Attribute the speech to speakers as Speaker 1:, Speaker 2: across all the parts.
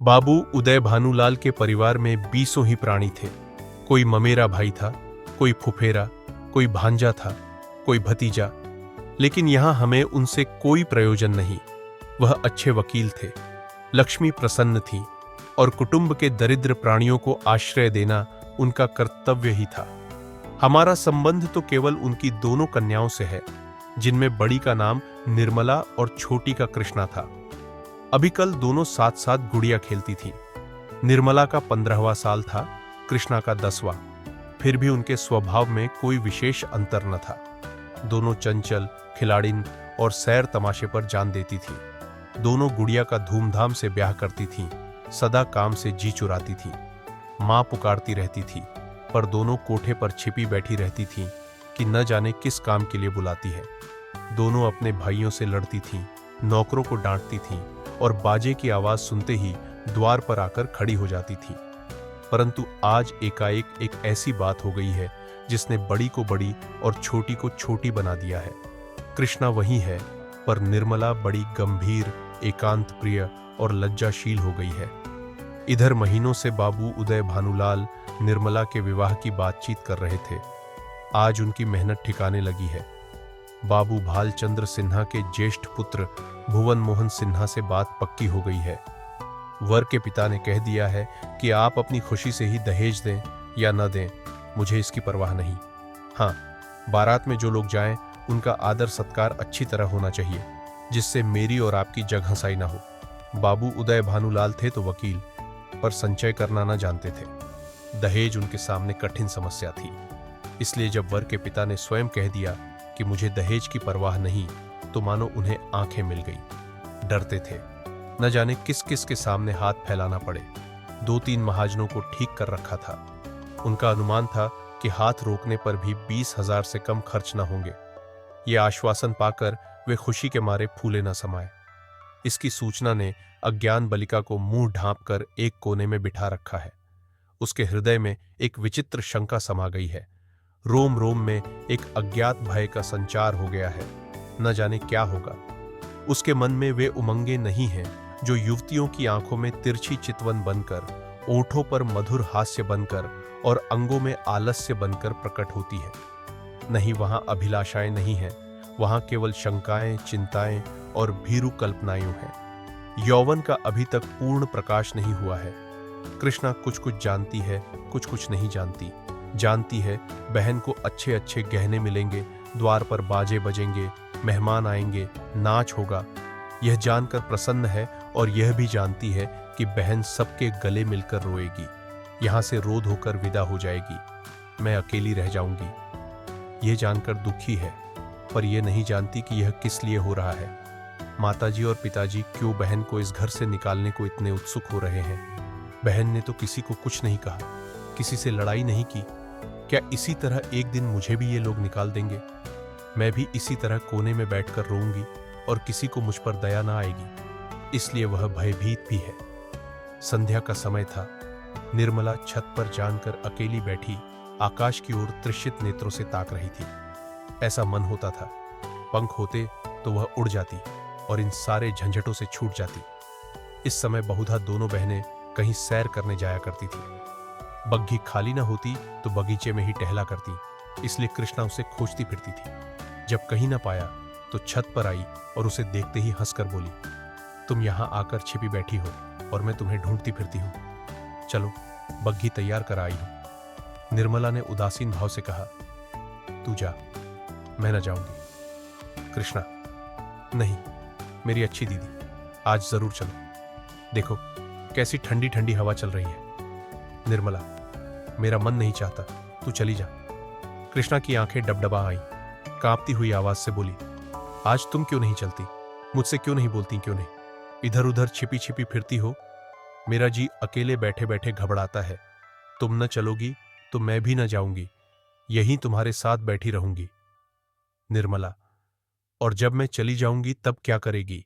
Speaker 1: बाबू उदय भानुलाल के परिवार में 20 ही प्राणी थे। कोई ममेरा भाई था, कोई फुफेरा, कोई भांजा था, कोई भतीजा, लेकिन यहां हमें उनसे कोई प्रयोजन नहीं। वह अच्छे वकील थे, लक्ष्मी प्रसन्न थी और कुटुंब के दरिद्र प्राणियों को आश्रय देना उनका कर्तव्य ही था। हमारा संबंध तो केवल उनकी दोनों कन्याओं से है, जिनमें बड़ी का नाम निर्मला और छोटी का कृष्णा था। अभी कल दोनों साथ साथ गुड़िया खेलती थीं। निर्मला का 15वां साल था, कृष्णा का 10वां। फिर भी उनके स्वभाव में कोई विशेष अंतर न था। दोनों चंचल, खिलाड़िन और सैर तमाशे पर जान देती थीं। दोनों गुड़िया का धूमधाम से ब्याह करती थीं, सदा काम से जी चुराती थीं। मां पुकारती रहती थी, पर दोनों कोठे पर छिपी बैठी रहती थीं कि न जाने किस काम के लिए बुलाती है। दोनों अपने भाइयों से लड़ती थीं, नौकरों को डांटती थीं और बाजे की आवाज सुनते ही द्वार पर आकर खड़ी हो जाती थीं। परंतु आज एकाएक एक ऐसी बात हो गई है जिसने बड़ी को बड़ी और छोटी को छोटी बना दिया है। कृष्णा वही है, पर निर्मला बड़ी गंभीर, एकांत प्रिय और लज्जाशील हो गई है। इधर महीनों से बाबू उदय भानुलाल निर्मला के विवाह की बातचीत कर रहे थे। आज उनकी मेहनत ठिकाने लगी है। बाबू भालचंद्र सिन्हा के ज्येष्ठ पुत्र भुवन मोहन सिन्हा से बात पक्की हो गई है। वर के पिता ने कह दिया है कि आप अपनी खुशी से ही दहेज दें या न दें, मुझे इसकी परवाह नहीं। हाँ, बारात में जो लोग जाएं, उनका आदर सत्कार अच्छी तरह होना चाहिए, जिससे मेरी और आपकी जग हंसाई ना हो। बाबू उदय भानुलाल थे तो वकील, पर संचय करना न जानते थे। दहेज उनके सामने कठिन समस्या थी। इसलिए जब वर के पिता ने स्वयं कह दिया कि मुझे दहेज की परवाह नहीं, तो मानो उन्हें आंखें मिल गई। डरते थे, न जाने किस किस के सामने हाथ फैलाना पड़े। 2-3 महाजनों को ठीक कर रखा था। उनका अनुमान था कि हाथ रोकने पर भी 20,000 से कम खर्च न होंगे। ये आश्वासन पाकर वे खुशी के मारे फूले न समाये। इसकी सूचना ने अज्ञान बालिका को मुंह ढांप कर एक कोने में बिठा रखा है। उसके हृदय में एक विचित्र शंका समा गई है। रोम रोम में एक अज्ञात भय का संचार हो गया है। न जाने क्या होगा। उसके मन में वे उमंगें नहीं हैं जो युवतियों की आंखों में तिरछी चितवन बनकर, ओंठों पर मधुर हास्य बनकर और अंगों में आलस्य बनकर प्रकट होती है। नहीं, वहां अभिलाषाएं नहीं हैं, वहां केवल शंकाएं, चिंताएं और भीरू कल्पनाएं हैं। यौवन का अभी तक पूर्ण प्रकाश नहीं हुआ है। कृष्णा कुछ कुछ जानती है, कुछ कुछ नहीं जानती। जानती है बहन को अच्छे अच्छे गहने मिलेंगे, द्वार पर बाजे बजेंगे, मेहमान आएंगे, नाच होगा। यह जानकर प्रसन्न है और यह भी जानती है कि बहन सबके गले मिलकर रोएगी, यहां से रोध होकर विदा हो जाएगी। मैं अकेली रह जाऊंगी। यह जानकर दुखी है, पर यह नहीं जानती कि यह किस लिए हो रहा है। माताजी और पिताजी क्यों बहन को इस घर से निकालने को इतने उत्सुक हो रहे हैं? बहन ने तो किसी को कुछ नहीं कहा, किसी से लड़ाई नहीं की। क्या इसी तरह एक दिन मुझे भी ये लोग निकाल देंगे? मैं भी इसी तरह कोने में बैठकर रोऊंगी और किसी को मुझ पर दया ना आएगी। इसलिए वह भयभीत भी है। संध्या का समय था। निर्मला छत पर जानकर अकेली बैठी आकाश की ओर तृषित नेत्रों से ताक रही थी। ऐसा मन होता था, पंख होते तो वह उड़ जाती और इन सारे झंझटों से छूट जाती। इस समय बहुधा दोनों बहनें कहीं सैर करने जाया करती थी। बग्घी खाली न होती तो बगीचे में ही टहला करती, इसलिए कृष्णा उसे खोजती फिरती थी। जब कहीं न पाया तो छत पर आई और उसे देखते ही हंसकर बोली, तुम यहां आकर छिपी बैठी हो और मैं तुम्हें ढूंढती फिरती हूं। चलो, बग्घी तैयार कर आई हूं। निर्मला ने उदासीन भाव से कहा, तू जा, मैं न जाऊंगी। कृष्णा, नहीं मेरी अच्छी दीदी, आज जरूर चलो। देखो कैसी ठंडी ठंडी हवा चल रही है। निर्मला, मेरा मन नहीं चाहता, तू चली जा। कृष्णा की आंखें डबडबा आईं, कांपती हुई आवाज से बोली, आज तुम क्यों नहीं चलती? मुझसे क्यों नहीं बोलती? क्यों नहीं इधर उधर छिपी छिपी फिरती हो? मेरा जी अकेले बैठे बैठे घबराता है। तुम न चलोगी तो मैं भी न जाऊंगी, यहीं तुम्हारे साथ बैठी रहूंगी। निर्मला, और जब मैं चली जाऊंगी तब क्या करेगी?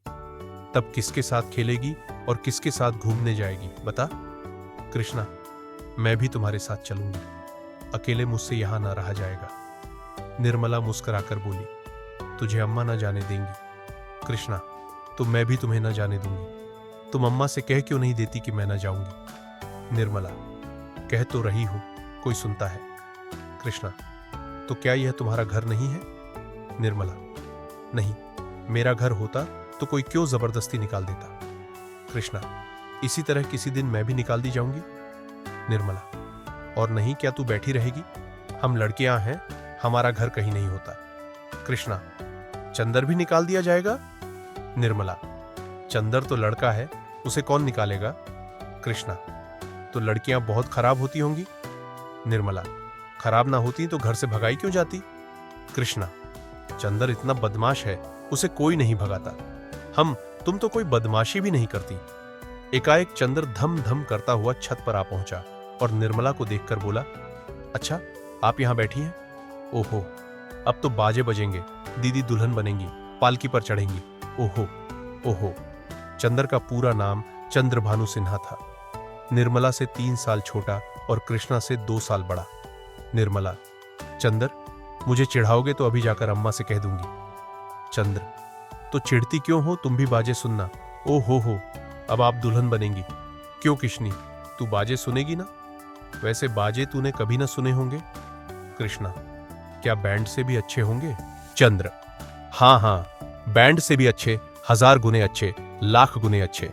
Speaker 1: तब किसके साथ खेलेगी और किसके साथ घूमने जाएगी, बता? कृष्णा, मैं भी तुम्हारे साथ चलूंगी, अकेले मुझसे यहां ना रहा जाएगा। निर्मला मुस्कुराकर बोली, तुझे अम्मा न जाने देंगी। कृष्णा, तो मैं भी तुम्हें न जाने दूंगी। तुम अम्मा से कह क्यों नहीं देती कि मैं न जाऊंगी? निर्मला, कह तो रही हूं, कोई सुनता है? कृष्णा, तो क्या यह तुम्हारा घर नहीं है? निर्मला, नहीं, मेरा घर होता तो कोई क्यों जबरदस्ती निकाल देता? कृष्णा, इसी तरह किसी दिन मैं भी निकाल दी जाऊंगी? निर्मला, और नहीं, क्या तू बैठी रहेगी? हम लड़कियां हैं, हमारा घर कहीं नहीं होता। कृष्णा, चंदर भी निकाल दिया जाएगा? निर्मला, चंदर तो लड़का है, उसे कौन निकालेगा? कृष्णा, तो लड़कियां बहुत खराब होती होंगी? निर्मला, खराब ना होती तो घर से भगाई क्यों जाती? कृष्णा, चंदर इतना बदमाश है, उसे कोई नहीं भगाता। तुम तो कोई बदमाशी भी नहीं करती। एकाएक चंदर धम धम करता हुआ छत पर आ पहुंचा और निर्मला को देखकर बोला, अच्छा, आप यहां बैठी हैं? ओहो, अब तो बाजे बजेंगे, दीदी दुल्हन बनेंगी, पालकी पर चढ़ेंगी। ओहो ओहो। चंदर का पूरा नाम चंद्रभानु सिन्हा था। निर्मला से 3 साल छोटा और कृष्णा से 2 साल बड़ा। निर्मला, चंदर, मुझे चिढ़ाओगे तो अभी जाकर अम्मा से कह दूंगी। चंद्र, तो चिढ़ती क्यों हो, तुम भी बाजे सुनना। ओ हो, अब आप दुल्हन बनेंगी। क्यों किशनी, तू बाजे सुनेगी ना? वैसे बाजे तूने कभी ना सुने होंगे। कृष्णा, क्या बैंड से भी अच्छे होंगे? चंद्र, हाँ, बैंड से भी अच्छे, 1000 गुने अच्छे, लाख गुने अच्छे।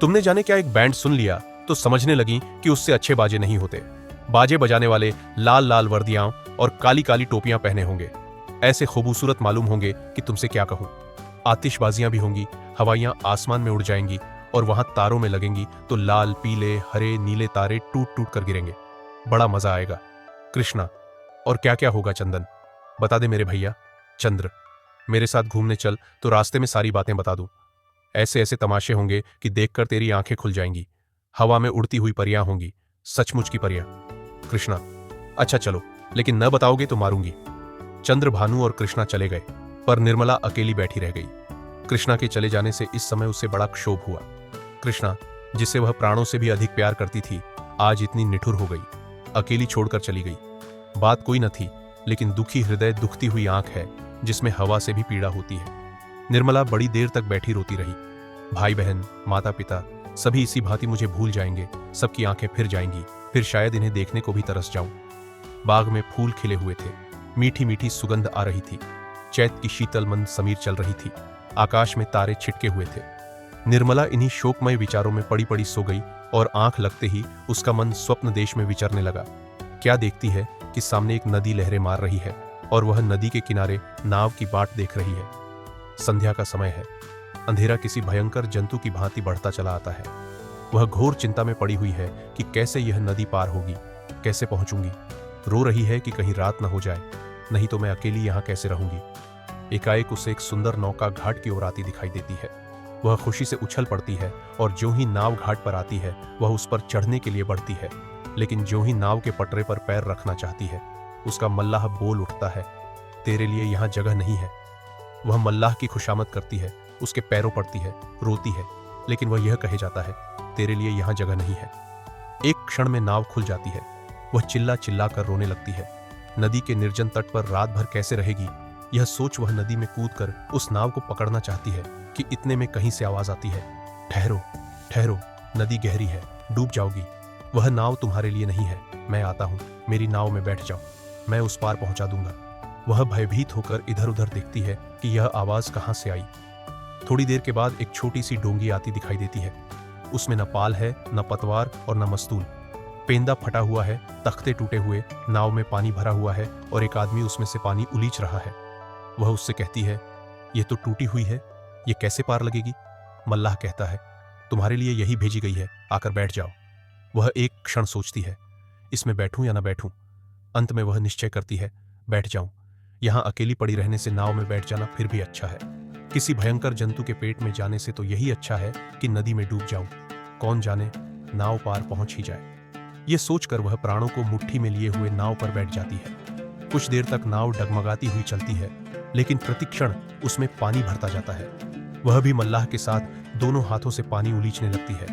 Speaker 1: तुमने जाने क्या एक बैंड सुन लिया तो समझने लगी कि उससे अच्छे बाजे नहीं होते। बाजे बजाने वाले लाल लाल वर्दियां और काली काली टोपियां पहने होंगे, ऐसे खूबसूरत मालूम होंगे कि तुमसे क्या कहूं। आतिशबाजियां भी होंगी, हवाइयां आसमान में उड़ जाएंगी और वहां तारों में लगेंगी तो लाल पीले हरे नीले तारे टूट टूट कर गिरेंगे। बड़ा मजा आएगा। कृष्णा, और क्या क्या होगा चंदन, बता दे मेरे भैया। चंद्र, मेरे साथ घूमने चल तो रास्ते में सारी बातें बता दूं। ऐसे ऐसे तमाशे होंगे कि देखकर तेरी आंखें खुल जाएंगी। हवा में उड़ती हुई परियां होंगी, सचमुच की परियां। कृष्णा, अच्छा चलो, लेकिन न बताओगे तो मारूंगी। चंद्रभानु और कृष्णा चले गए, पर निर्मला अकेली बैठी रह गई। कृष्णा के चले जाने से इस समय उसे बड़ा क्षोभ हुआ। कृष्णा, जिसे वह प्राणों से भी अधिक प्यार करती थी, आज इतनी निठुर हो गई, अकेली छोड़कर चली गई। बात कोई न थी, लेकिन दुखी हृदय दुखती हुई आंख है जिसमें हवा से भी पीड़ा होती है। निर्मला बड़ी देर तक बैठी रोती रही। भाई बहन, माता पिता सभी इसी भांति मुझे भूल जाएंगे, सबकी आंखें फिर जाएंगी, फिर शायद इन्हें देखने को भी तरस जाऊं। बाग में फूल खिले हुए थे, मीठी मीठी सुगंध आ रही थी, चैत की शीतल मंद समीर चल रही थी, आकाश में तारे छिटके हुए थे। निर्मला इन्हीं शोकमय विचारों में पड़ी पड़ी सो गई और आंख लगते ही उसका मन स्वप्न देश में विचरने लगा। क्या देखती है कि सामने एक नदी लहरें मार रही है और वह नदी के किनारे नाव की बाट देख रही है। संध्या का समय है, अंधेरा किसी भयंकर जंतु की भांति बढ़ता चला आता है। वह घोर चिंता में पड़ी हुई है कि कैसे यह नदी पार होगी, कैसे पहुंचूंगी। रो रही है कि कहीं रात न हो जाए, नहीं तो मैं अकेली यहां कैसे रहूंगी। एकाएक उसे एक सुंदर नौका घाट की ओर आती दिखाई देती है। वह खुशी से उछल पड़ती है और जो ही नाव घाट पर आती है वह उस पर चढ़ने के लिए बढ़ती है, लेकिन जो ही नाव के पटरे पर पैर रखना चाहती है उसका मल्लाह बोल उठता है, तेरे लिए यहां जगह नहीं है। वह मल्लाह की खुशामद करती है, उसके पैरों पड़ती है, रोती है, लेकिन वह यह कहे जाता है, तेरे लिए यहां जगह नहीं है। एक क्षण में नाव खुल जाती है। वह चिल्ला चिल्ला कर रोने लगती है। नदी के निर्जन तट पर रात भर कैसे रहेगी, यह सोच वह नदी में कूदकर उस नाव को पकड़ना चाहती है कि इतने में कहीं से आवाज आती है, ठहरो ठहरो, नदी गहरी है, डूब जाओगी। वह नाव तुम्हारे लिए नहीं है, मैं आता हूं, मेरी नाव में बैठ जाओ, मैं उस पार पहुंचा दूंगा। वह भयभीत होकर इधर उधर देखती है कि यह आवाज कहां से आई। थोड़ी देर के बाद एक छोटी सी डोंगी आती दिखाई देती है। उसमें न पाल है, न पतवार और न मस्तूल। पेंदा फटा हुआ है, तख्ते टूटे हुए, नाव में पानी भरा हुआ है और एक आदमी उसमें से पानी उलीच रहा है। वह उससे कहती है, यह तो टूटी हुई है, यह कैसे पार लगेगी? मल्लाह कहता है, तुम्हारे लिए यही भेजी गई है, आकर बैठ जाओ। वह एक क्षण सोचती है, इसमें बैठूं या न बैठूं। अंत में वह निश्चय करती है, बैठ जाऊं। यहां अकेली पड़ी रहने से नाव में बैठ जाना फिर भी अच्छा है। किसी भयंकर जंतु के पेट में जाने से तो यही अच्छा है कि नदी में डूब जाऊं। कौन जाने नाव पार पहुंच ही जाए। यह सोचकर वह प्राणों को मुट्ठी में लिए हुए नाव पर बैठ जाती है। कुछ देर तक नाव डगमगाती हुई चलती है, लेकिन प्रतिक्षण उसमें पानी भरता जाता है। वह भी मल्लाह के साथ दोनों हाथों से पानी उलीचने लगती है,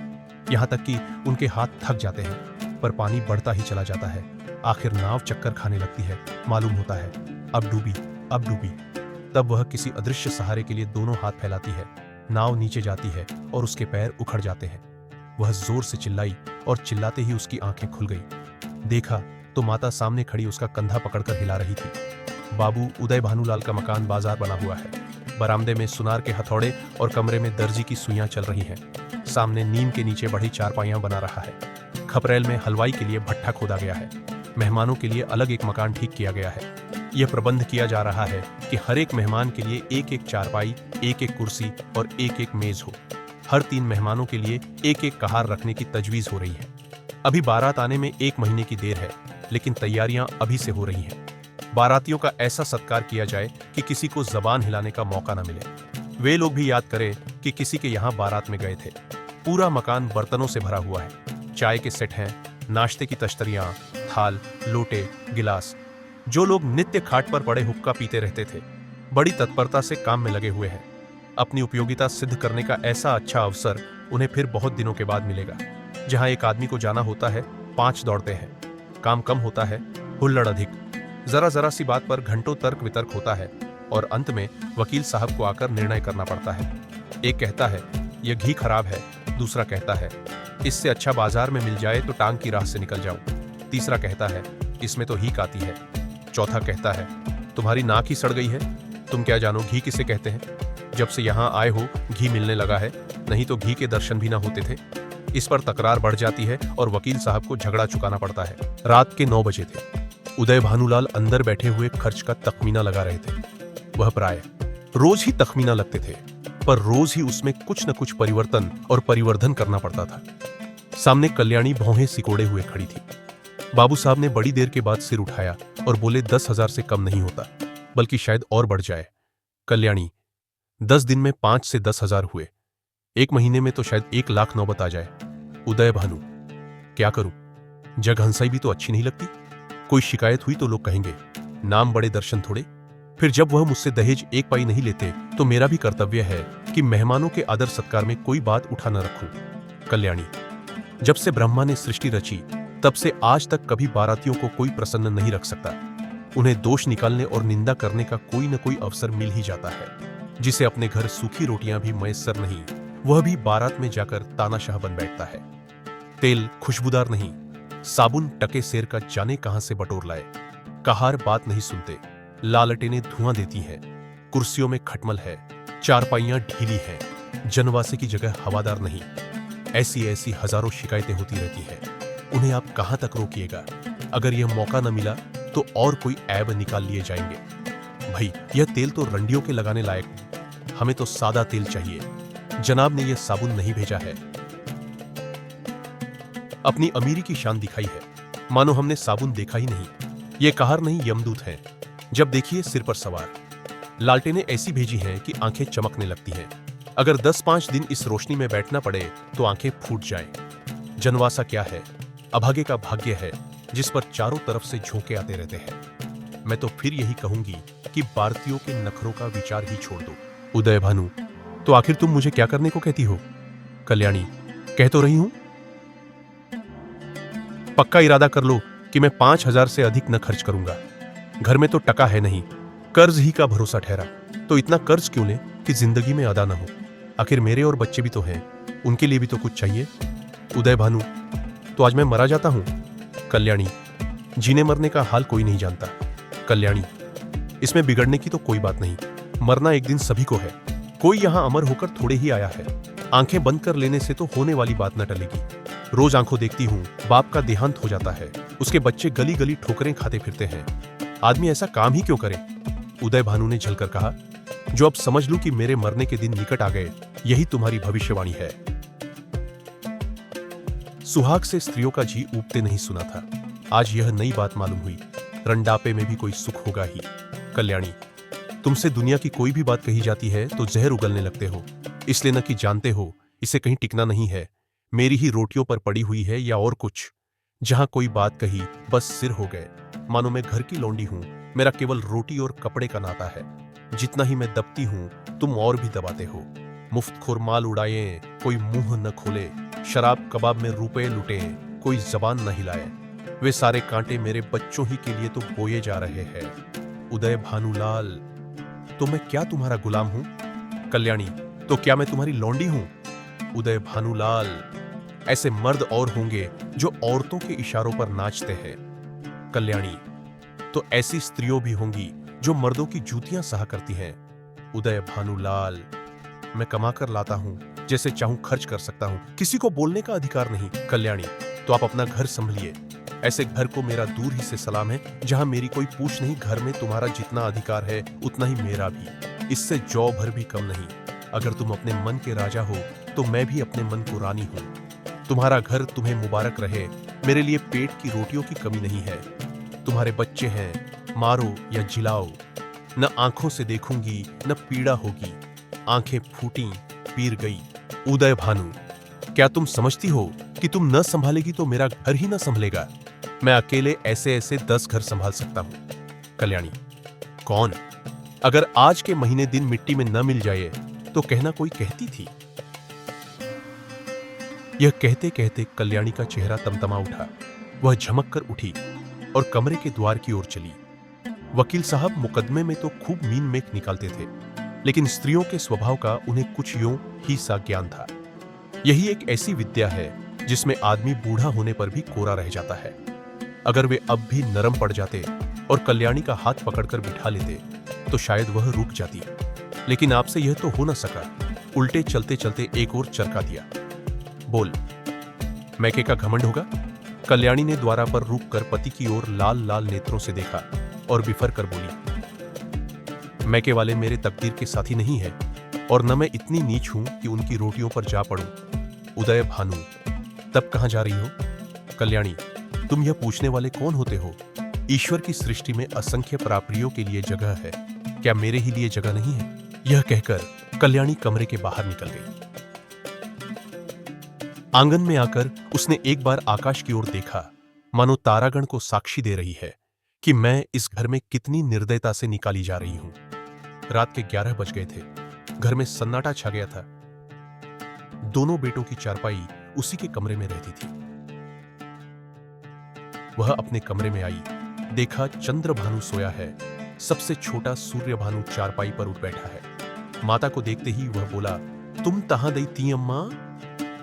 Speaker 1: यहां तक कि उनके हाथ थक जाते हैं, पर पानी बढ़ता ही चला जाता है। आखिर नाव चक्कर खाने लगती है। मालूम होता है अब डूबी, अब डूबी। तब वह किसी अदृश्य सहारे के लिए दोनों हाथ फैलाती है। नाव नीचे जाती है और उसके पैर उखड़ जाते हैं। वह जोर से चिल्लाई और चिल्लाते ही उसकी आंखें खुल गई। देखा तो माता सामने खड़ी उसका कंधा पकड़कर हिला रही थी। बाबू उदय भानुलाल का मकान बाजार बना हुआ है। बरामदे में सुनार के हथौड़े और कमरे में दर्जी की सुइयां चल रही हैं। सामने नीम के नीचे बड़ी चारपाइयां बना रहा है। खपरेल में हलवाई के लिए भट्ठा खोदा गया है। मेहमानों के लिए अलग एक मकान ठीक किया गया है। यह प्रबंध किया जा रहा है कि हर एक मेहमान के लिए एक एक चारपाई, एक एक कुर्सी और एक एक मेज हो। हर 3 मेहमानों के लिए एक एक कहार रखने की तजवीज हो रही है। अभी बारात आने में 1 महीने की देर है, लेकिन तैयारियां अभी से हो रही हैं। बारातियों का ऐसा सत्कार किया जाए कि किसी को जबान हिलाने का मौका न मिले। वे लोग भी याद करें कि किसी के यहां बारात में गए थे। पूरा मकान बर्तनों से भरा हुआ है। चाय के सेट हैं, नाश्ते की तश्तरियां, थाल, लोटे, गिलास। जो लोग नित्य खाट पर पड़े हुक्का पीते रहते थे, बड़ी तत्परता से काम में लगे हुए हैं। अपनी उपयोगिता सिद्ध करने का ऐसा अच्छा अवसर उन्हें फिर बहुत दिनों के बाद मिलेगा। जहां एक आदमी को जाना होता है, 5 दौड़ते हैं। काम कम होता है, हुल्लड़ अधिक। जरा जरा सी बात पर घंटों तर्क वितर्क होता है और अंत में वकील साहब को आकर निर्णय करना पड़ता है। एक कहता है यह घी खराब है, दूसरा कहता है इससे अच्छा बाजार में मिल जाए तो टांग की राह से निकल जाऊं। तीसरा कहता है इसमें तो हीक आती है। चौथा कहता है तुम्हारी नाक ही सड़ गई है, तुम क्या जानो घी किसे कहते हैं। जब से यहाँ आए हो घी मिलने लगा है, नहीं तो घी के दर्शन भी ना होते थे। इस पर तकरार बढ़ जाती है और वकील साहब को झगड़ा चुकाना पड़ता है। रात के 9 बजे थे। उदय भानुलाल अंदर बैठे हुए खर्च का तखमीना लगा रहे थे। वह प्राय रोज ही तखमीना लगते थे, पर रोज ही उसमें कुछ न कुछ परिवर्तन और परिवर्धन करना पड़ता था। सामने कल्याणी भौहें सिकोड़े हुए खड़ी थी। बाबू साहब ने बड़ी देर के बाद सिर उठाया और बोले 10,000 से कम नहीं होता, बल्कि शायद और बढ़ जाए। कल्याणी 10 दिन में 5 से 10,000 हुए, 1 महीने में तो शायद 1 लाख नौबत आ जाए। उदय भानु क्या करूं, जग हंसाई भी तो अच्छी नहीं लगती। कोई शिकायत हुई तो लोग कहेंगे नाम बड़े दर्शन थोड़े। फिर जब वह मुझसे दहेज 1 पाई नहीं लेते तो मेरा भी कर्तव्य है कि मेहमानों के आदर सत्कार में कोई बात उठा न रखूं। कल्याणी जब से ब्रह्मा ने सृष्टि रची तब से आज तक कभी बारातियों को कोई प्रसन्न नहीं रख सकता। उन्हें दोष निकालने और निंदा करने का कोई न कोई अवसर मिल ही जाता है। जिसे अपने घर सूखी रोटियां भी मयस्सर नहीं, वह भी बारात में जाकर तानाशाह बन बैठता है। तेल खुशबूदार नहीं, साबुन टके सेर का जाने कहां से बटोर लाए। कहार बात नहीं सुनते, लालटेनें धुआं देती हैं। कुर्सियों में खटमल है, चारपाइयां ढीली हैं, जनवासे की जगह हवादार नहीं। ऐसी ऐसी हजारों शिकायतें होती रहती हैं। उन्हें आप कहां तक रोकिएगा। अगर यह मौका न मिला तो और कोई ऐब निकाल लिए जाएंगे। भाई यह तेल तो रंडियों के लगाने लायक नहीं, हमें तो सादा तेल चाहिए। जनाब ने यह साबुन नहीं भेजा है। अपनी अमीरी की शान दिखाई है, मानो हमने साबुन देखा ही नहीं। ये कहार नहीं यमदूत हैं, जब देखिए सिर पर सवार। लालटेनें ऐसी भेजी हैं कि आंखें चमकने लगती हैं। अगर 10-5 दिन इस रोशनी में बैठना पड़े तो आंखें फूट जाएं। जनवासा क्या है, अभागे का भाग्य है जिस पर चारों तरफ से झोंके आते रहते हैं। मैं तो फिर यही कहूंगी कि भारतीयों के नखरों का विचार ही छोड़ दो। उदय भानु तो आखिर तुम मुझे क्या करने को कहती हो। कल्याणी कह तो रही हूं, पक्का इरादा कर लो कि मैं 5,000 से अधिक न खर्च करूंगा। घर में तो टका है नहीं, कर्ज ही का भरोसा ठहरा। तो इतना कर्ज क्यों ले कि जिंदगी में अदा न हो। आखिर मेरे और बच्चे भी तो हैं, उनके लिए भी तो कुछ चाहिए। उदय भानु तो आज मैं मरा जाता हूं। कल्याणी जीने मरने का हाल कोई नहीं जानता। कल्याणी इसमें बिगड़ने की तो कोई बात नहीं, मरना एक दिन सभी को है। कोई यहां अमर होकर थोड़े ही आया है। आंखें बंद कर लेने से तो होने वाली बात न टलेगी। रोज आंखों देखती हूं, बाप का देहांत हो जाता है, उसके बच्चे गली गली ठोकरें खाते फिरते हैं। आदमी ऐसा काम ही क्यों करे। उदय भानु ने झलकर कहा, जो अब समझ लूं कि मेरे मरने के दिन निकट आ गए, यही तुम्हारी भविष्यवाणी है। सुहाग से स्त्रियों का जी ऊबते नहीं सुना था, आज यह नई बात मालूम हुई। रंडापे में भी कोई सुख होगा ही। कल्याणी तुमसे दुनिया की कोई भी बात कही जाती है तो जहर उगलने लगते हो, इसलिए न कि जानते हो इसे कहीं टिकना नहीं है। मेरी ही रोटियों पर पड़ी हुई है या और कुछ। जहां कोई बात कही बस सिर हो गए, मानो मैं घर की लौंडी हूं। मेरा केवल रोटी और कपड़े का नाता है। जितना ही मैं दबती हूं तुम और भी दबाते हो। मुफ्तखोर माल उड़ाए, कोई मुंह न खोले। शराब कबाब में रुपए लुटे, कोई जबान न हिलाए। वे सारे कांटे मेरे बच्चों ही के लिए तो बोए जा रहे हैं। उदय भानुलाल तो मैं क्या तुम्हारा गुलाम हूं। कल्याणी तो क्या मैं तुम्हारी लौंडी हूं? उदय भानुलाल, ऐसे मर्द और होंगे जो औरतों के इशारों पर नाचते हैं। कल्याणी, तो ऐसी स्त्रियों भी होंगी जो मर्दों की जूतियां सहा करती हैं। उदय भानुलाल, मैं कमा कर लाता हूं, जैसे चाहूं खर्च कर सकता हूं, किसी को बोलने का अधिकार नहीं। कल्याणी, तो आप अपना घर संभलिए। ऐसे घर को मेरा दूर ही से सलाम है जहां मेरी कोई पूछ नहीं। घर में तुम्हारा जितना अधिकार है उतना ही मेरा भी, इससे जौ भर भी कम नहीं। अगर तुम अपने मन के राजा हो तो मैं भी अपने मन को रानी हूं। तुम्हारा घर तुम्हें मुबारक रहे। मेरे लिए पेट की रोटियों की कमी नहीं है। तुम्हारे बच्चे हैं, मारो या जिलाओ, न आंखों से देखूंगी न पीड़ा होगी। आंखें फूटी, पीर गई। उदय भानु, क्या तुम समझती हो कि तुम न संभालेगी तो मेरा घर ही न संभलेगा? मैं अकेले ऐसे ऐसे 10 घर संभाल सकता हूं। कल्याणी, कौन? अगर आज के महीने दिन मिट्टी में न मिल जाए तो कहना कोई कहती थी। यह कहते कहते कल्याणी का चेहरा तमतमा उठा। वह झमक कर उठी और कमरे के द्वार की ओर चली। वकील साहब मुकदमे में तो खूब मीन मेख निकालते थे, लेकिन स्त्रियों के स्वभाव का उन्हें कुछ यूं ही सा ज्ञान था। यही एक ऐसी विद्या है जिसमें आदमी बूढ़ा होने पर भी कोरा रह जाता है। अगर वे अब भी नरम पड़ जाते और कल्याणी का हाथ पकड़कर बिठा लेते तो शायद वह रुक जाती, लेकिन आपसे यह तो हो न सका। उल्टे चलते चलते एक और चरका दिया। बोल, मैके का घमंड होगा? कल्याणी ने द्वारा पर रुककर पति की ओर लाल लाल नेत्रों से देखा और बिफर कर बोली, मैके वाले मेरे तकदीर के साथी नहीं है और न मैं इतनी नीच हूं कि उनकी रोटियों पर जा पड़ूं। उदय भानु, तब कहां जा रही हो? कल्याणी, तुम यह पूछने वाले कौन होते हो? ईश्वर की सृष्टि में असंख्य पराप्रियों के लिए जगह है, क्या मेरे ही लिए जगह नहीं है? यह कहकर कल्याणी कमरे के बाहर निकल गई। आंगन में आकर उसने एक बार आकाश की ओर देखा, मानो तारागण को साक्षी दे रही है कि मैं इस घर में कितनी निर्दयता से निकाली जा रही हूं। रात के 11 बज गए थे। घर में सन्नाटा छा गया था। दोनों बेटों की चारपाई उसी के कमरे में रहती थी। वह अपने कमरे में आई, देखा चंद्रभानु सोया है। सबसे छोटा सूर्यभानु चारपाई पर उठ बैठा है। माता को देखते ही वह बोला, तुम तहां गई थी अम्मा?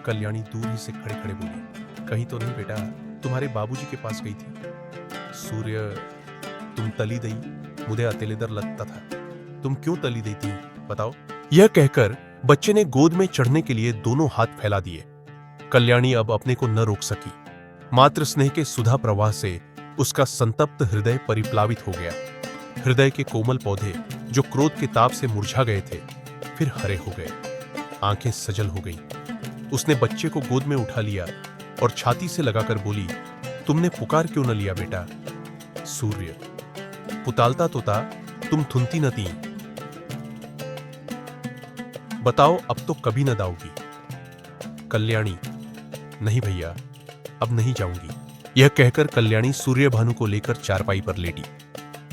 Speaker 1: कल्याणी दूर ही से खड़े खड़े बोली, कहीं तो नहीं बेटा, तुम्हारे बाबूजी के पास गई थी। सूर्य, तुम तली दई, मुझे अतेलेदर लगता था। तुम क्यों तली दी थी बताओ? यह कहकर बच्चे ने गोद में चढ़ने के लिए दोनों हाथ फैला दिए। कल्याणी अब अपने को न रोक सकी। मातृ स्नेह के सुधा प्रवाह से उसका संतप्त हृदय परिप्लावित हो गया। हृदय के कोमल पौधे जो क्रोध के ताप से मुरझा गए थे, फिर हरे हो गए। आंखें सजल हो गईं। उसने बच्चे को गोद में उठा लिया और छाती से लगाकर बोली, तुमने पुकार क्यों न लिया बेटा? सूर्य, पुतालता तोता, तुम थुनती न थी। बताओ, अब तो कभी न दाओगी। कल्याणी, नहीं भैया, अब नहीं जाऊंगी। यह कहकर कल्याणी सूर्यभानु को लेकर चारपाई पर लेटी।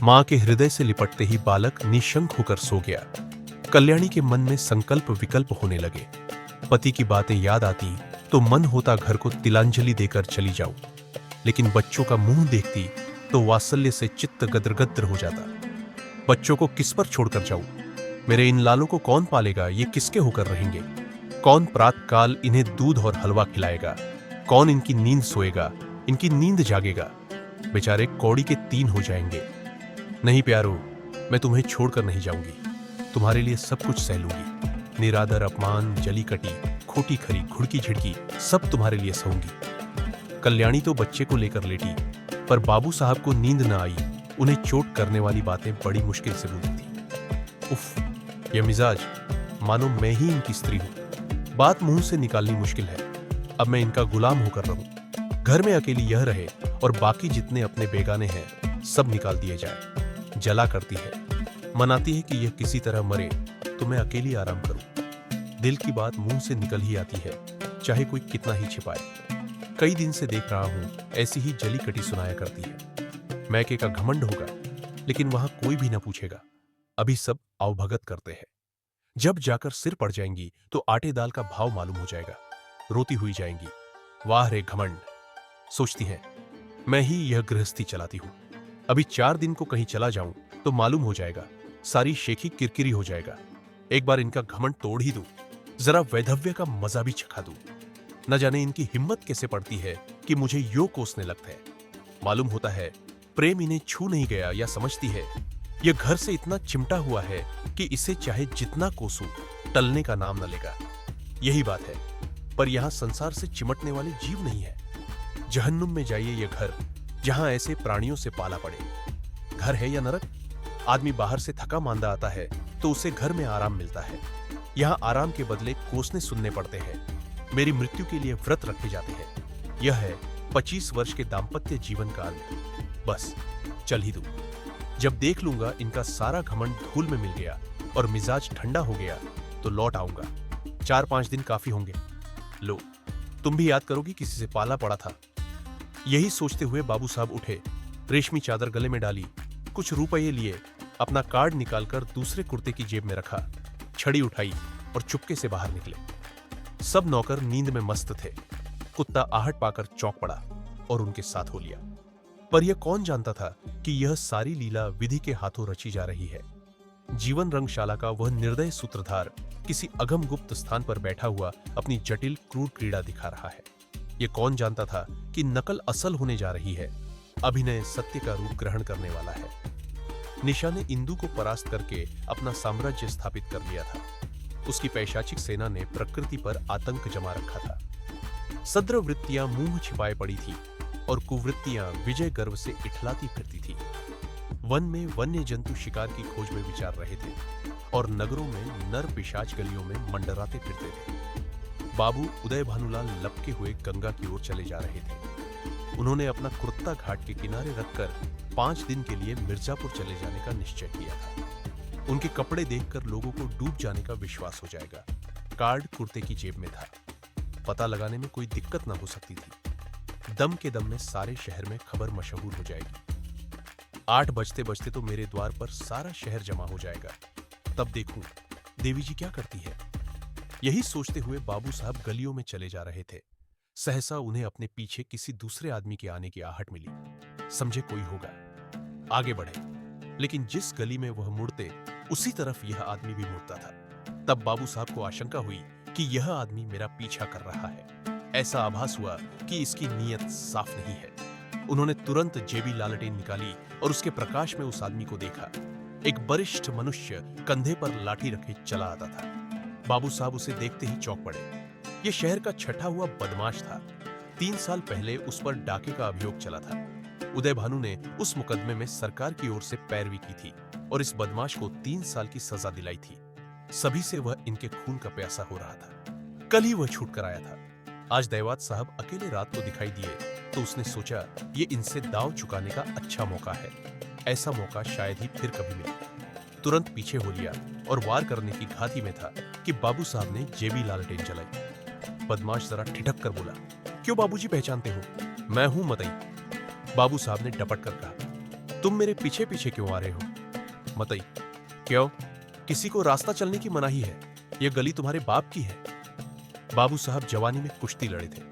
Speaker 1: मां के हृदय से लिपटते ही बालक निशंक होकर सो गया। कल्याणी के मन में संकल्प विकल्प होने लगे। पति की बातें याद आती तो मन होता घर को तिलांजलि देकर चली जाऊं, लेकिन बच्चों का मुंह देखती तो वात्सल्य से चित्त गद्र हो जाता। बच्चों को किस पर छोड़कर जाऊं? मेरे इन लालों को कौन पालेगा? ये किसके होकर रहेंगे? कौन प्रातः काल इन्हें दूध और हलवा खिलाएगा? कौन इनकी नींद सोएगा, इनकी नींद जागेगा? बेचारे कौड़ी के 3 हो जाएंगे। नहीं प्यारो, मैं तुम्हें छोड़कर नहीं जाऊंगी। तुम्हारे लिए सब कुछ सह लूंगी। निरादर, अपमान, जली कटी, खोटी खरी, घुड़की झिड़की, सब तुम्हारे लिए सहूंगी। कल्याणी तो बच्चे को लेकर लेटी, पर बाबू साहब को नींद न आई। उन्हें चोट करने वाली बातें बड़ी मुश्किल से बोलती थी। उफ, यह मिजाज, मानो मैं ही इनकी स्त्री हूं। बात मुंह से निकालनी मुश्किल है। अब मैं इनका गुलाम होकर रहूं। घर में अकेली यह रहे और बाकी जितने अपने बेगाने हैं सब निकाल दिए जाए। जला करती है, मनाती है कि यह किसी तरह मरे तो मैं अकेली आराम करूं। दिल की बात मुंह से निकल ही आती है, चाहे कोई कितना ही छिपाए। कई दिन से देख रहा हूं, ऐसी ही जली कटी सुनाया करती है। मैके का घमंड होगा, लेकिन वहां कोई भी ना पूछेगा। अभी सब अवभगत करते हैं। जब जाकर सिर पड़ जाएंगी तो आटे दाल का भाव मालूम हो जाएगा। रोती हुई जाएंगी, वाह रे घमंड। सोचती हैं, मैं ही यह गृहस्थी चलाती हूं। अभी 4 दिन को कहीं चला जाऊं तो मालूम हो जाएगा, सारी शेखी किरकिरी हो जाएगा। एक बार इनका घमंड तोड़ ही दूं, जरा वैधव्य का मजा भी चखा दूं। न जाने इनकी हिम्मत कैसे पड़ती है कि मुझे यो कोसने लगता है। मालूम होता है प्रेम इन्हें छू नहीं गया, या समझती है यह घर से इतना चिमटा हुआ है कि इसे चाहे जितना कोसूं टलने का नाम न लेगा। यही बात है, पर यहां संसार से चिमटने वाले जीव नहीं है। जहन्नुम में जाइए, यह घर जहां ऐसे प्राणियों से पाला पड़े। घर है या नरक? आदमी बाहर से थका मांदा आता है तो उसे घर में आराम मिलता है। यहां आराम के बदले कोसने सुनने पड़ते हैं। मेरी मृत्यु के लिए व्रत रखे जाते हैं। यह है 25 वर्ष के दाम्पत्य जीवन का अंत। बस चल ही दूं। जब देख लूंगा इनका सारा घमंड धूल में मिल गया और मिजाज ठंडा हो गया तो लौट आऊंगा। 4-5 दिन काफी होंगे। लो, तुम भी याद करोगी किसी से पाला पड़ा था। यही सोचते हुए बाबू साहब उठे, रेशमी चादर गले में डाली, कुछ रुपये लिए, अपना कार्ड निकालकर दूसरे कुर्ते की जेब में रखा, छड़ी उठाई और चुपके से बाहर निकले। सब नौकर नींद में मस्त थे। कुत्ता आहट पाकर चौंक पड़ा और उनके साथ हो लिया। पर यह कौन जानता था कि यह सारी लीला विधि के हाथों रची जा रही है। जीवन रंगशाला का वह निर्दय सूत्रधार किसी अगम गुप्त स्थान पर बैठा हुआ अपनी जटिल क्रूर क्रीड़ा दिखा रहा है। यह कौन जानता था कि नकल असल होने जा रही है, अभिनय सत्य का रूप ग्रहण करने वाला है। निशा ने इंदु को परास्त करके अपना साम्राज्य स्थापित कर लिया था। उसकी पैशाचिक सेना ने प्रकृति पर आतंक जमा रखा था। सद्र वृत्तियां मुंह छिपाए पड़ी थी और कुवृत्तियां विजय गर्व से इठलाती फिरती थी। वन में वन्य जंतु शिकार की खोज में विचार रहे थे और नगरों में नर पिशाच गलियों में मंडराते फिरते थे। बाबू उदय भानुलाल लपके हुए गंगा की ओर चले जा रहे थे। उन्होंने अपना कुर्ता घाट के किनारे रखकर 5 दिन के लिए मिर्जापुर चले जाने का निश्चय किया था। उनके कपड़े देखकर लोगों को डूब जाने का विश्वास हो जाएगा। कार्ड कुर्ते की जेब में था। पता लगाने में कोई दिक्कत ना हो सकती थी। दम के दम में सारे शहर में खबर मशहूर हो जाएगी। 8 बजते बजते तो मेरे द्वार पर सारा शहर जमा हो जाएगा। तब देखूं देवी जी क्या करती है। यही सोचते हुए बाबू साहब गलियों में चले जा रहे थे। सहसा उन्हें अपने पीछे किसी दूसरे आदमी के आने की आहट मिली। समझे कोई होगा। आगे बढ़े, लेकिन जिस गली में वह मुड़ते उसी तरफ यह आदमी भी मुड़ता था। तब बाबू साहब को आशंका हुई कि यह आदमी मेरा पीछा कर रहा है। ऐसा आभास हुआ कि इसकी नीयत साफ नहीं है। उन्होंने तुरंत जेबी लालटेन निकाली और उसके प्रकाश में उस आदमी को देखा। एक वरिष्ठ मनुष्य कंधे पर लाठी रखे चला आता था। बाबू साहब उसे देखते ही चौंक पड़े। यह शहर का छठा हुआ बदमाश था। 3 साल पहले उस पर डाके का अभियोग चला था। उदय भानु ने उस मुकदमे में सरकार की ओर से पैरवी की थी और इस बदमाश को 3 साल की सजा दिलाई थी। सभी से वह इनके खून का प्यासा हो रहा था। कल ही वह छूट कर आया था। आज दैवात साहब अकेले रात को दिखाई दिए तो उसने सोचा ये इनसे दांव चुकाने का अच्छा मौका है। ऐसा मौका शायद ही फिर कभी मिले। तुरंत पीछे हो लिया और वार करने की घाती में था कि बाबू साहब ने जेबी लालटेन जलाई। बदमाश जरा ठिठक कर बोला, क्यों बाबूजी पहचानते हो? मैं हूं मतई। बाबू साहब ने डपट कर कहा, तुम मेरे पीछे पीछे क्यों आ रहे हो? मतई, क्यों? किसी को रास्ता चलने की मनाही है। यह गली तुम्हारे बाप की है। बाबू साहब जवानी में कुश्ती लड़े थे।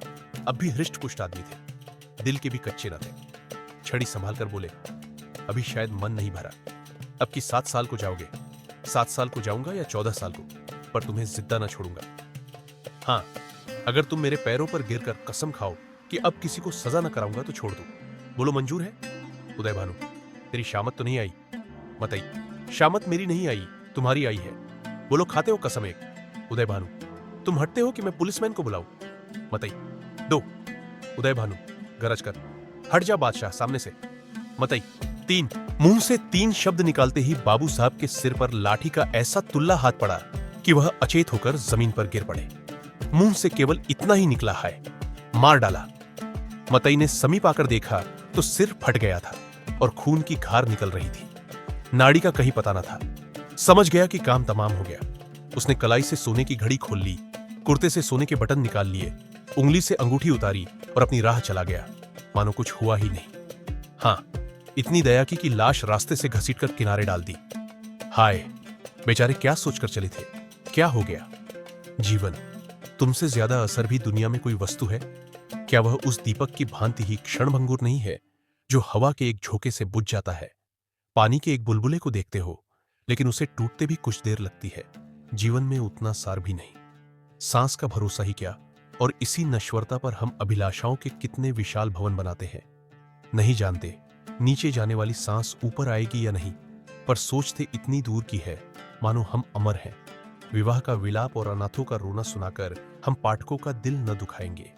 Speaker 1: अब भी हृष्ट पुष्ट आदमी थे। दिल के भी कच्चे न थे। छड़ी संभाल कर बोले, अभी शायद मन नहीं भरा। अब की 7 साल को जाओगे। 7 साल को जाऊंगा या 14 साल को, पर तुम्हें जिद्दा न छोड़ूंगा। हाँ, अगर तुम मेरे पैरों पर गिरकर कसम खाओ कि अब किसी को सजा न कराऊंगा तो छोड़ दो। बोलो मंजूर है? उदय भानु, तेरी शामत तो नहीं आई? मतई, शामत मेरी नहीं आई, तुम्हारी आई है। बोलो खाते हो कसम एक? उदय भानु, तुम हटते हो कि मैं पुलिसमैन को बुलाऊं? मतई, दो। उदय भानु गरज कर, हट जा बादशाह सामने से। मतई, 3। मुंह से 3 शब्द निकालते ही बाबू साहब के सिर पर लाठी का ऐसा तुल्ला हाथ पड़ा कि वह अचेत होकर जमीन पर गिर पड़े। मुंह से केवल इतना ही निकला है, मार डाला। मतई ने समीप आकर देखा तो सिर फट गया था और खून की धार निकल रही थी। नाड़ी का कहीं पता न था। समझ गया कि काम तमाम हो गया। उसने कलाई से सोने की घड़ी खोल ली, कुर्ते से सोने के बटन निकाल लिए, उंगली से अंगूठी उतारी और अपनी राह चला गया, मानो कुछ हुआ ही नहीं। हाँ, इतनी दया की कि लाश रास्ते से घसीटकर किनारे डाल दी। हाय, बेचारे क्या सोचकर चले थे? क्या हो गया? जीवन, तुमसे ज्यादा असर भी दुनिया में कोई वस्तु है? क्या वह उस दीपक की भांति ही क्षणभंगुर नहीं है जो हवा के एक झोंके से बुझ जाता है? पानी के एक बुलबुले को देखते हो, लेकिन उसे टूटते भी कुछ देर लगती है। जीवन में उतना सार भी नहीं, सांस का भरोसा ही क्या, और इसी नश्वरता पर हम अभिलाषाओं के कितने विशाल भवन बनाते हैं। नहीं जानते नीचे जाने वाली सांस ऊपर आएगी या नहीं, पर सोचते इतनी दूर की है मानो हम अमर हैं। विवाह का विलाप और अनाथों का रोना सुनाकर हम पाठकों का दिल न दुखाएंगे।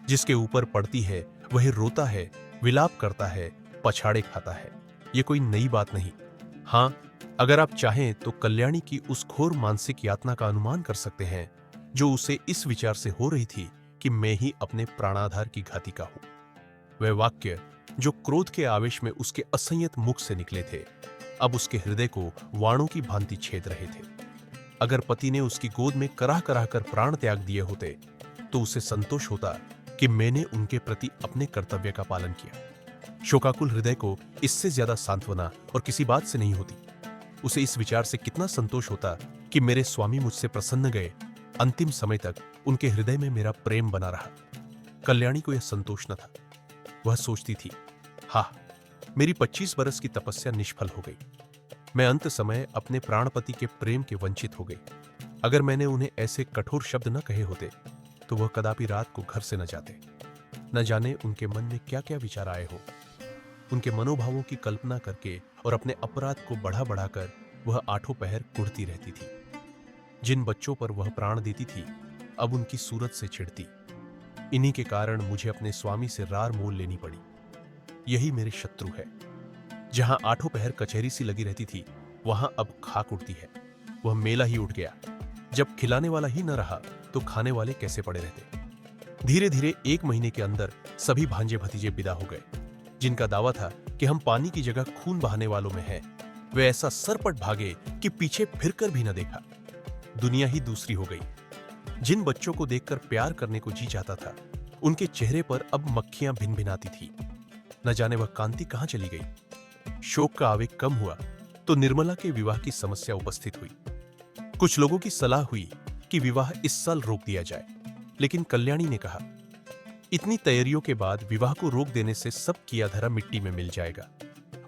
Speaker 1: जिसके ऊपर पड़ती है वह रोता है, विलाप करता है, पछाड़े खाता है। ये कोई नई बात नहीं। हाँ, अगर आप चाहें तो कल्याणी की उस घोर मानसिक यातना का अनुमान कर सकते हैं जो उसे इस विचार से हो रही थी कि मैं ही अपने प्राणाधार की घातिका हूं। वह वाक्य जो क्रोध के आवेश में उसके असंयत मुख से निकले थे, अब उसके हृदय को वाणों की भांति छेद रहे थे। अगर पति ने उसकी गोद में कराह कराह कर प्राण त्याग दिए होते तो उसे संतोष होता कि मैंने उनके प्रति अपने कर्तव्य का पालन किया। शोकाकुल हृदय को इससे ज्यादा सांत्वना और किसी बात से नहीं होती। उसे इस विचार से कितना संतोष होता कि मेरे स्वामी मुझसे प्रसन्न गए, अंतिम समय तक उनके हृदय में मेरा प्रेम बना रहा। कल्याणी को यह संतोष न था। वह सोचती थी, हाँ, मेरी 25 बरस की तपस्या निष्फल हो गई। मैं अंत समय अपने प्राणपति के प्रेम के वंचित हो गई। अगर मैंने उन्हें ऐसे कठोर शब्द न कहे होते तो वह कदापि रात को घर से न जाते। न जाने उनके मन में क्या क्या विचार आए हो। उनके मनोभावों की कल्पना करके और अपने अपराध को बढ़ा बढ़ाकर वह आठों पहर कुढ़ती रहती थी। जिन बच्चों पर वह प्राण देती थी अब उनकी सूरत से छिड़ती। इन्हीं के कारण मुझे अपने स्वामी से रार मोल लेनी पड़ी। यही मेरे शत्रु है। जहां आठों पहर कचहरी सी लगी रहती थी वहां अब खाक उड़ती है। वह मेला ही उठ गया। जब खिलाने वाला ही न रहा तो खाने वाले कैसे पड़े रहते। धीरे धीरे 1 महीने के अंदर सभी भांजे भतीजे विदा हो गए। जिनका दावा था कि हम पानी की जगह खून बहाने वालों में हैं, वे ऐसा सरपट भागे कि पीछे फिरकर भी न देखा। दुनिया ही दूसरी हो गई। जिन बच्चों को देखकर प्यार करने को जी जाता था उनके चेहरे पर अब मक्खियां भिन भिनाती थी। न जाने वह कांति कहां चली गई। शोक का आवेग कम हुआ तो निर्मला के विवाह की समस्या उपस्थित हुई। कुछ लोगों की सलाह हुई कि विवाह इस साल रोक दिया जाए, लेकिन कल्याणी ने कहा, इतनी तैयारियों के बाद विवाह को रोक देने से सब किया धरा मिट्टी में मिल जाएगा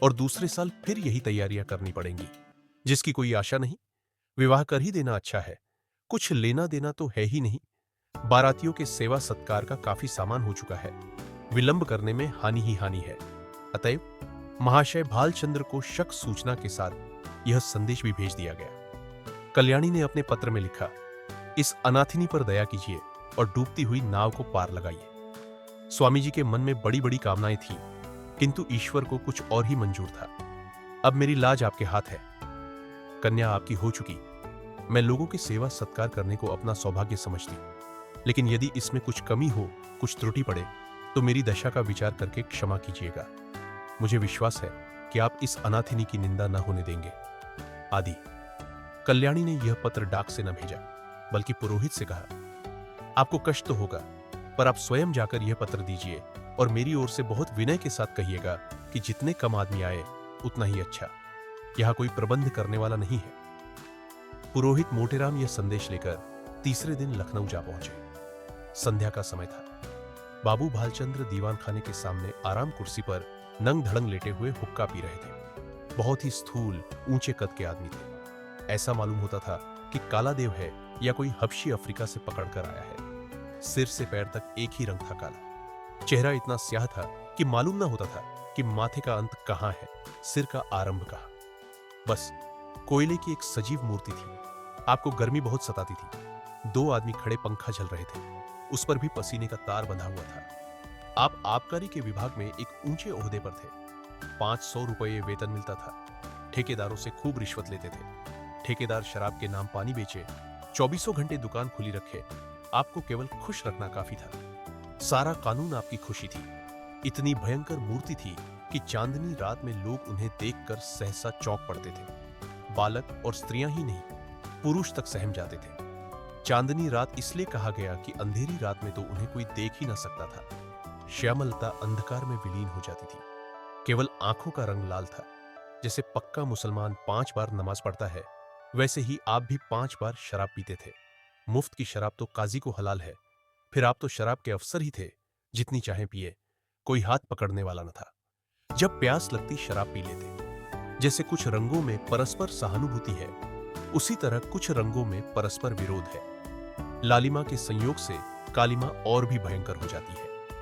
Speaker 1: और दूसरे साल फिर यही तैयारियां करनी पड़ेंगी। जिसकी कोई आशा नहीं, विवाह कर ही देना अच्छा है। कुछ लेना देना तो है ही नहीं। बारातियों के सेवा सत्कार का काफी सामान हो चुका है। विलंब करने में हानि ही हानि है। अतएव महाशय भालचंद्र को शक सूचना के साथ यह संदेश भी भेज दिया गया। कल्याणी ने अपने पत्र में लिखा, इस अनाथिनी पर दया कीजिए और डूबती हुई नाव को पार लगाइए। स्वामी जी के मन में बड़ी बड़ी कामनाएं थीं, किंतु ईश्वर को कुछ और ही मंजूर था। अब मेरी लाज आपके हाथ है। कन्या आपकी हो चुकी। मैं लोगों की सेवा सत्कार करने को अपना सौभाग्य समझती, लेकिन यदि इसमें कुछ कमी हो, कुछ त्रुटि पड़े तो मेरी दशा का विचार करके क्षमा कीजिएगा। मुझे विश्वास है कि आप इस अनाथिनी की निंदा न होने देंगे। आदि। कल्याणी ने यह पत्र डाक से न भेजा, बल्कि पुरोहित से कहा, आपको कष्ट तो होगा, पर आप स्वयं जाकर यह पत्र दीजिए और मेरी ओर से बहुत विनय के साथ कहिएगा कि जितने कम आदमी आए उतना ही अच्छा। यहां कोई प्रबंध करने वाला नहीं है। पुरोहित मोटेराम यह संदेश लेकर तीसरे दिन लखनऊ जा पहुंचे। संध्या का समय था। बाबू भालचंद्र दीवान खाने के सामने आराम कुर्सी पर नंग धड़ंग लेटे हुए हुक्का पी रहे थे। बहुत ही स्थूल, ऊंचे कद के आदमी थे। ऐसा मालूम होता था कि काला देव है या कोई हबशी अफ्रीका से पकड़कर आया है। सिर से पैर तक एक ही रंग था, काला। चेहरा इतना स्याह था कि मालूम न होता था कि माथे का अंत कहां है, सिर का आरंभ कहां। बस कोयले की एक सजीव मूर्ति थी। आपको गर्मी बहुत सताती थी। 2 आदमी खड़े पंखा झल रहे थे। उस पर भी पसीने का तार बंधा हुआ था। आप आबकारी के विभाग में एक ऊंचे ओहदे पर थे। 500 रुपये वेतन मिलता था। ठेकेदारों से खूब रिश्वत लेते थे। ठेकेदार शराब के नाम पानी बेचे, 24 घंटे दुकान खुली रखे। आपको केवल खुश रखना काफी था। सारा कानून आपकी खुशी थी। इतनी भयंकर मूर्ति थी कि चांदनी रात में लोग उन्हें देखकर सहसा चौंक पड़ते थे। बालक और स्त्रियां ही नहीं, पुरुष तक सहम जाते थे। चांदनी रात इसलिए कहा गया कि अंधेरी रात में तो उन्हें कोई देख ही न सकता था। श्यामलता अंधकार में विलीन हो जाती थी। केवल आंखों का रंग लाल था। जैसे पक्का मुसलमान 5 बार नमाज पढ़ता है, वैसे ही आप भी 5 बार शराब पीते थे। मुफ्त की शराब तो काजी को हलाल है। फिर आप तो शराब के अफसर ही थे। जितनी चाहे पिए, कोई हाथ पकड़ने वाला न था। जब प्यास लगती शराब पी लेते। जैसे कुछ रंगों में परस्पर सहानुभूति है, उसी तरह कुछ रंगों में परस्पर विरोध है। लालिमा के संयोग से कालिमा और भी भयंकर हो जाती है।